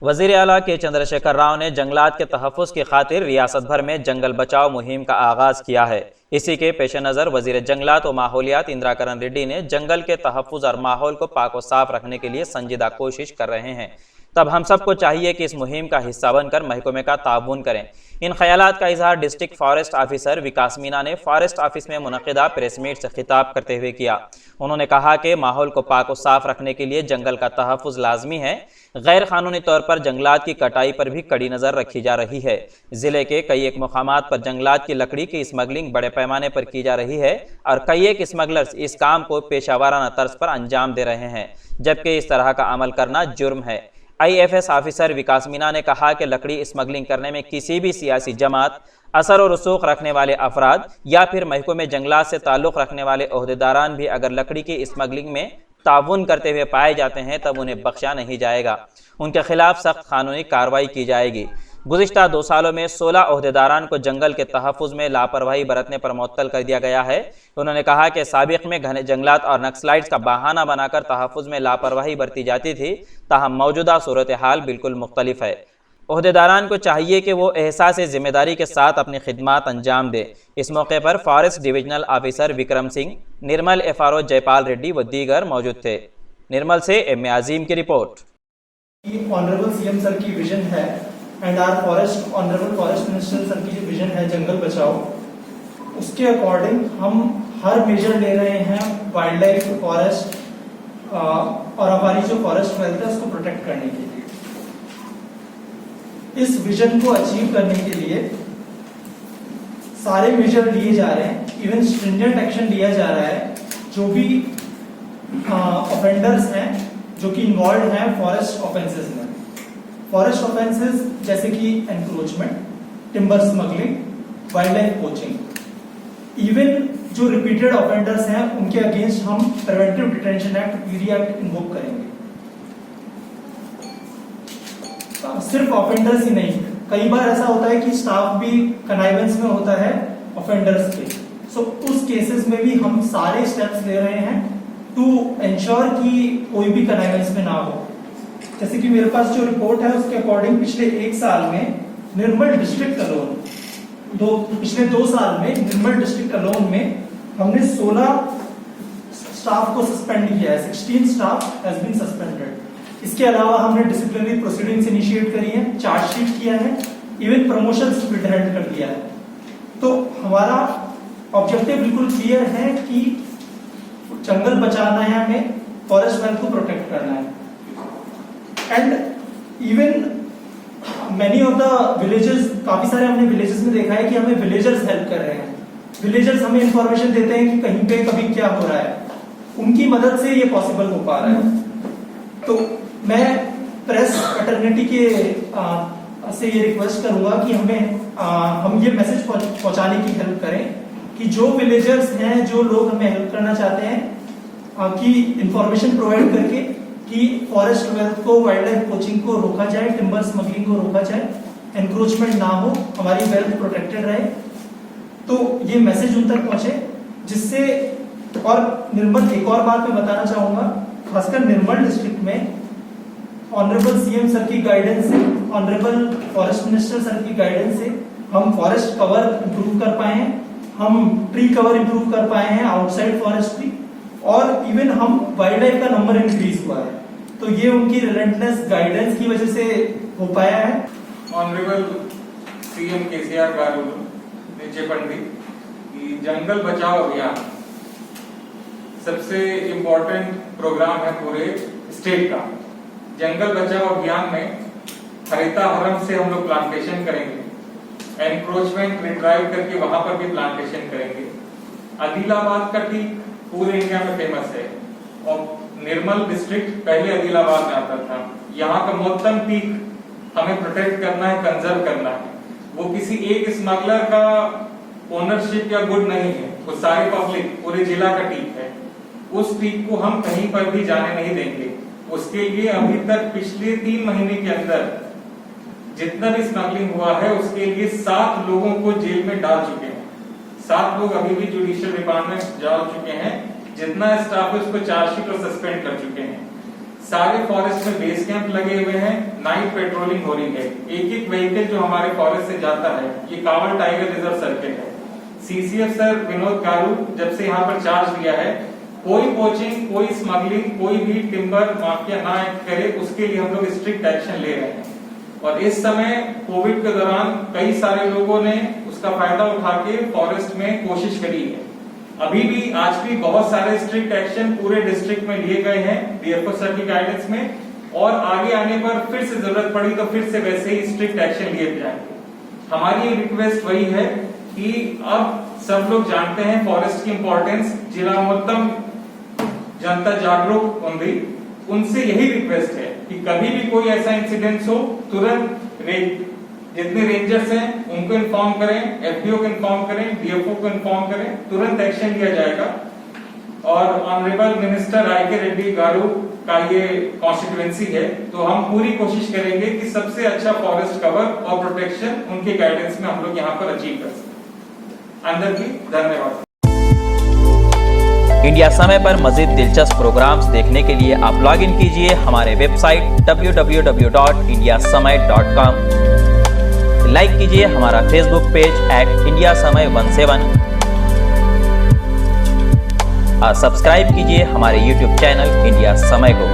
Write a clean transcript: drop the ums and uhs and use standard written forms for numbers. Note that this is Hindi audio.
वजीर आला के चंद्रशेखर राव ने जंगलात के तहफ़्फ़ुज़ की खातिर रियासत भर में जंगल बचाओ मुहिम का आगाज़ किया है। इसी के पेश नज़र वजीर जंगलात और माहौलियात इंद्राकरण रेड्डी ने जंगल के तहफ़्फ़ुज़ और माहौल को पाक और साफ रखने के लिए संजीदा कोशिश कर रहे हैं। तब हम सबको चाहिए कि इस मुहिम का हिस्सा बनकर महकमे का ताउन करें। इन ख्यालात का इजहार डिस्ट्रिक्ट फॉरेस्ट ऑफिसर विकास मीना ने फॉरेस्ट ऑफिस में मुनक़िदा प्रेस मीट से खिताब करते हुए किया। उन्होंने कहा कि माहौल को पाक और साफ रखने के लिए जंगल का तहफ़्फ़ुज़ लाजमी है। गैर कानूनी तौर पर जंगलात की कटाई पर भी कड़ी नज़र रखी जा रही है। ज़िले के कई एक मुकामात पर जंगलात की लकड़ी की स्मगलिंग बड़े पैमाने पर की जा रही है और कई एक स्मगलर्स इस काम को पेशावराना तर्ज पर अंजाम दे रहे हैं, जबकि इस तरह का अमल करना जुर्म है। IFS ऑफिसर विकास मीना ने कहा कि लकड़ी स्मगलिंग करने में किसी भी सियासी जमात, असर और रसूख रखने वाले अफराद या फिर महकमे जंगलात से ताल्लुक़ रखने वाले ओहदेदारान भी अगर लकड़ी की स्मगलिंग में ताउन करते हुए पाए जाते हैं तब उन्हें बख्शा नहीं जाएगा। उनके खिलाफ सख्त कानूनी कार्रवाई की जाएगी। गुज़िश्ता 2 सालों में 16 ओहदेदारान को जंगल के तहफ़्फ़ुज़ में लापरवाही बरतने पर मुअत्तल कर दिया गया है। उन्होंने कहा कि साबिक़ में घने जंगलात और नक्सलाइट्स का बहाना बनाकर तहफ़्फ़ुज़ में लापरवाही बरती जाती थी, ताहम मौजूदा सूरत हाल बिल्कुल मुख्तलिफ है। ओहदेदारान को चाहिए कि वो एहसास ज़िम्मेदारी के साथ अपनी खिदमात अंजाम दे। इस मौके पर forest divisional officer Vikram Singh, Nirmal FRO Jaipal Reddy व दीगर मौजूद थे। निर्मल से M आज़ीम की रिपोर्ट। ऑनरेबल CM सर की विजन है and are forest honourable forest minister sir की जो विजन है जंगल बचाओ, उसके अकॉर्डिंग हम हर मेजर ले रहे हैं वाइल्ड लाइफ, फॉरेस्ट और हमारी जो फॉरेस्ट वेल्थ है उसको प्रोटेक्ट करने के लिए। इस विजन को अचीव करने के लिए सारे मेजर लिए जा रहे हैं, इवन स्ट्रिंजेंट एक्शन लिया जा रहा है। जो भी ऑफेंडर्स हैं जो कि इन्वॉल्व हैं फॉरेस्ट ऑफेंसेस में, फॉरेस्ट ऑफेंसेस जैसे कि encroachment, timber smuggling, wild life poaching, even जो रिपीटेड ऑफेंडर्स हैं उनके अगेंस्ट हम preventive detention act PD act invoke करेंगे। सिर्फ ऑफेंडर्स ही नहीं, कई बार ऐसा होता है कि स्टाफ भी कनाइवेंस में होता है ऑफेंडर्स के, सो उस केसेस में भी हम सारे स्टेप्स ले रहे हैं टू एंश्योर कि कोई भी कनाइवेंस में ना हो। जैसे कि मेरे पास जो रिपोर्ट है उसके अकॉर्डिंग पिछले 1 साल में निर्मल डिस्ट्रिक्ट अलोन, पिछले 2 साल में निर्मल डिस्ट्रिक्ट अलोन में हमने 16 स्टाफ को सस्पेंड किया है। 16 स्टाफ हैज बीन सस्पेंडेड। इसके अलावा हमने डिसिप्लिनरी प्रोसीडिंग्स इनिशिएट करी है, चार्जशीट किया है, इवन प्रमोशंस विदहेल्ड कर दिया है। तो हमारा ऑब्जेक्टिव बिल्कुल क्लियर है कि जंगल बचाना है, हमें फॉरेस्ट वेल्थ को प्रोटेक्ट करना है। And even many of the villages, काफी सारे हमने विलेजेस में देखा है कि हमें विलेजर्स हेल्प कर रहे हैं। विलेजर्स हमें इंफॉर्मेशन देते हैं कि कहीं पे कभी क्या हो रहा है, उनकी मदद से ये पॉसिबल हो पा रहा है। तो मैं प्रेस फैटर्निटी के से ये रिक्वेस्ट करूंगा कि हम ये मैसेज पहुंचाने की हेल्प करें कि जो विलेजर्स हैं, जो लोग हमें हेल्प करना चाहते हैं, कि इंफॉर्मेशन प्रोवाइड करके कि फॉरेस्ट वेल्थ को, वाइल्ड लाइफ पोचिंग को रोका जाए, टिम्बर स्मगलिंग को रोका जाए, एनक्रोचमेंट ना हो, हमारी वेल्थ प्रोटेक्टेड रहे। तो ये मैसेज उन तक पहुंचे जिससे। और निर्मल, एक और बात मैं बताना चाहूंगा, खासकर निर्मल डिस्ट्रिक्ट में ऑनरेबल CM सर की गाइडेंस से, ऑनरेबल फॉरेस्ट मिनिस्टर सर की गाइडेंस से हम फॉरेस्ट कवर इंप्रूव कर पाए हैं, हम ट्री कवर इंप्रूव कर पाए हैं आउटसाइड फॉरेस्ट्री, और इवन हम वाइल्ड लाइफ का नंबर इंक्रीज हुआ है। तो ये उनकी रिलेंटलेस गाइडेंस की वजह से हो पाया है। ऑनरेबल CM KCR गारू ने चेपंडी कि जंगल बचाओ अभियान सबसे इम्पोर्टेंट प्रोग्राम है पूरे स्टेट का। जंगल बचाओ अभियान में हरिताहरम से हम लोग प्लांटेशन करेंगे, एनक्रोचमेंट रिट्राइव करके वहां पर भी प्लांटेशन करेंगे। आदिलाबाद का टी पूरे इंडिया में फेमस है और निर्मल डिस्ट्रिक्ट पहले आदिलाबाद में आता था। यहाँ का मोहत्तम पीक हमें प्रोटेक्ट करना है, कंजर्व करना है। वो किसी एक स्मगलर का ओनरशिप या गुड नहीं है, वो सारी पब्लिक, पूरे जिला का टीक है। उस टीक को हम कहीं पर भी जाने नहीं देंगे। उसके लिए अभी तक पिछले 3 महीने के अंदर जितना भी स्मगलिंग हुआ है उसके लिए 7 लोगों को जेल में डाल चुके हैं। 7 लोग अभी भी जुडिशियल रिमांड में जा चुके हैं। जितना स्टाफ है उसको चार्जशीट और सस्पेंड कर चुके हैं। सारे फॉरेस्ट में बेस कैंप लगे हुए हैं, नाइट पेट्रोलिंग हो रही है। एक एक व्हीकल जो हमारे फॉरेस्ट से जाता है, ये कांवड़ टाइगर रिजर्व सर्किल है। सीसीएफ सर विनोद गारू जब से यहाँ पर चार्ज लिया है, कोई पोचिंग, कोई स्मगलिंग, कोई भी टिम्बर माफिया ना करे, उसके लिए हम लोग स्ट्रिक्ट एक्शन ले रहे हैं। और इस समय कोविड के दौरान कई सारे लोगों ने उसका फायदा उठा के फॉरेस्ट में कोशिश करी है। अभी भी आज भी बहुत सारे स्ट्रिक्ट एक्शन पूरे डिस्ट्रिक्ट में लिए गए हैं डीएफओ सर की गाइडेंस में, और आगे आने पर फिर से जरूरत पड़ी तो फिर से वैसे ही स्ट्रिक्ट एक्शन लिए जाएंगे। हमारी रिक्वेस्ट वही है कि अब सब लोग जानते हैं फॉरेस्ट की इंपॉर्टेंस, जिला मोत्तम जनता जागरूक होंगी, उनसे यही रिक्वेस्ट है कि कभी भी कोई ऐसा इंसिडेंट हो, तुरंत जितने रेंजर्स हैं उनको इन्फॉर्म करें, एफडीओ को इन्फॉर्म करें, डीएफओ को इन्फॉर्म करें, तुरंत एक्शन लिया जाएगा। और ऑनरेबल मिनिस्टर आई के रेड्डी गारू का ये कॉन्स्टिट्यूएंसी है, तो हम पूरी कोशिश करेंगे कि सबसे अच्छा फॉरेस्ट कवर और प्रोटेक्शन उनके गाइडेंस में हम लोग यहाँ पर अचीव कर सकें। अंदर की धन्यवाद। इंडिया समय पर मजीद दिलचस्प प्रोग्राम्स देखने के लिए आप लॉग इन कीजिए हमारे वेबसाइट www.indiasamay.com। लाइक कीजिए हमारा फेसबुक पेज @IndiaSamay17 और सब्सक्राइब कीजिए हमारे यूट्यूब चैनल इंडिया समय को।